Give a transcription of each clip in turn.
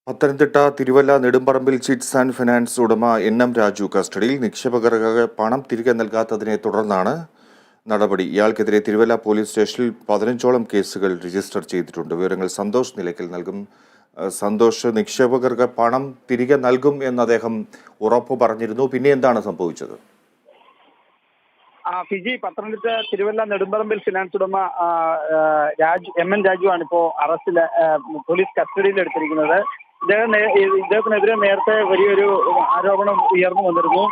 Pathanamthitta Thiruvalla Nedumparambil chits and finance ഉടമ N M. Raju കസ്റ്റഡിയിൽ. നിക്ഷേപകർക്ക് പണം തിരികെ നൽകാത്തതിനെ തുടർന്നാണ് നടപടി. ഇയാൾക്കെതിരെ തിരുവല്ല പോലീസ് സ്റ്റേഷനിൽ 15ഓളം കേസുകൾ രജിസ്റ്റർ ചെയ്തിട്ടുണ്ട്. വിവരങ്ങൾ സന്തോഷ് നിലയ്ക്കൽ നൽകും. സന്തോഷ്, നിക്ഷേപകർക്ക് പണം തിരികെ നൽകും എന്ന് അദ്ദേഹം ഉറപ്പു പറഞ്ഞിരുന്നു. പിന്നെ എന്താണ് സംഭവിച്ചത്? ഫിജി, പത്തനംതിട്ട തിരുവല്ല നെടുമ്പറമ്പിൽ ഫിനാൻസ് ഉടമ എം.എൻ. രാജു ആണ് ഇപ്പോൾ അറസ്റ്റിൽ പോലീസ് കസ്റ്റഡിയിൽ എടുത്തിരിക്കുന്നത്. ഇദ്ദേഹത്തിനെതിരെ നേരത്തെ വലിയൊരു ആരോപണം ഉയർന്നു വന്നിരുന്നു.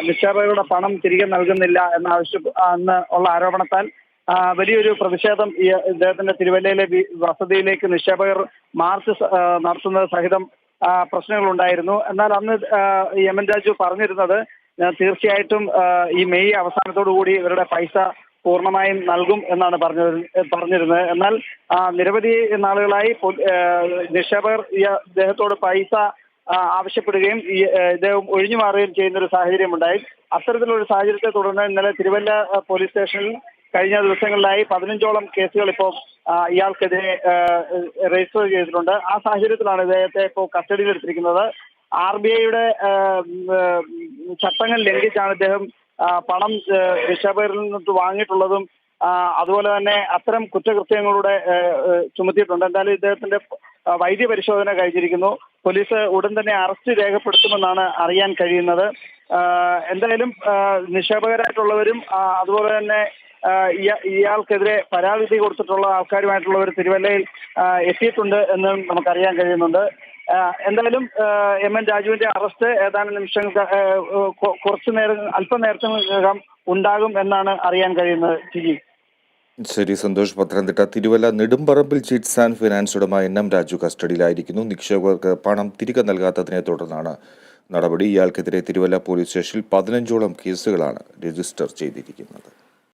നിക്ഷേപകരുടെ പണം തിരികെ നൽകുന്നില്ല എന്ന ഉള്ള ആരോപണത്താൽ വലിയൊരു പ്രതിഷേധം ഇദ്ദേഹത്തിന്റെ തിരുവല്ലയിലെ വസതിയിലേക്ക് നിക്ഷേപകർ മാർച്ച് നടത്തുന്നത് സഹിതം പ്രശ്നങ്ങൾ ഉണ്ടായിരുന്നു. എന്നാൽ അന്ന് എം.എൻ. രാജു പറഞ്ഞിരുന്നത് തീർച്ചയായിട്ടും ഈ മെയ് അവസാനത്തോടു കൂടി ഇവരുടെ പൈസ പൂർണ്ണമായും നൽകും എന്നാണ് പറഞ്ഞിരുന്നത്. എന്നാൽ നിരവധി നാളുകളായി നിക്ഷേപകർ ഇദ്ദേഹത്തോട് പൈസ ആവശ്യപ്പെടുകയും ഇദ്ദേഹം ഒഴിഞ്ഞു മാറുകയും ചെയ്യുന്ന ഒരു സാഹചര്യം ഉണ്ടായി. അത്തരത്തിലുള്ള സാഹചര്യത്തെ തുടർന്ന് ഇന്നലെ തിരുവല്ല പോലീസ് സ്റ്റേഷനിൽ കഴിഞ്ഞ ദിവസങ്ങളിലായി 15ഓളം കേസുകൾ ഇപ്പോൾ ഇയാൾക്കെതിരെ രജിസ്റ്റർ ചെയ്തിട്ടുണ്ട്. ആ സാഹചര്യത്തിലാണ് ഇദ്ദേഹത്തെ ഇപ്പോൾ കസ്റ്റഡിയിൽ എടുത്തിരിക്കുന്നത്. RBIയുടെ ചട്ടങ്ങൾ ലംഘിച്ചാണ് ഇദ്ദേഹം പണം നിക്ഷേപകരിൽ നിന്ന് വാങ്ങിയിട്ടുള്ളതും അതുപോലെ തന്നെ അത്തരം കുറ്റകൃത്യങ്ങളുടെ ചുമത്തിയിട്ടുണ്ട്. എന്തായാലും ഇദ്ദേഹത്തിന്റെ വൈദ്യ പരിശോധന കഴിഞ്ഞിരിക്കുന്നു. പോലീസ് ഉടൻ തന്നെ അറസ്റ്റ് രേഖപ്പെടുത്തുമെന്നാണ് അറിയാൻ കഴിയുന്നത്. എന്തായാലും നിക്ഷേപകരായിട്ടുള്ളവരും അതുപോലെ തന്നെ ഇയാൾക്കെതിരെ പരാതി കൊടുത്തിട്ടുള്ള ആൾക്കാരുമായിട്ടുള്ളവർ തിരുവല്ലയിൽ എത്തിയിട്ടുണ്ട് എന്ന് നമുക്കറിയാൻ കഴിയുന്നുണ്ട്. എന്തായാലും എം.എൻ. രാജുവിന്റെ അറസ്റ്റ് ഏതാനും നിമിഷങ്ങൾക്ക് അല്പനേരത്തിനകം ഉണ്ടാകും എന്നാണ് അറിയാൻ കഴിയുന്നത്. ശരി Santhosh. Pathanamthitta Thiruvalla Nedumparambil chits and finance ഉടമ എൻ.എം. രാജു കസ്റ്റഡിയിലായിരിക്കുന്നു. നിക്ഷേപകർക്ക് പണം തിരികെ നൽകാത്തതിനെ തുടർന്നാണ് നടപടി. ഇയാൾക്കെതിരെ തിരുവല്ല പോലീസ് സ്റ്റേഷനിൽ 15ഓളം കേസുകളാണ് രജിസ്റ്റർ ചെയ്തിരിക്കുന്നത്.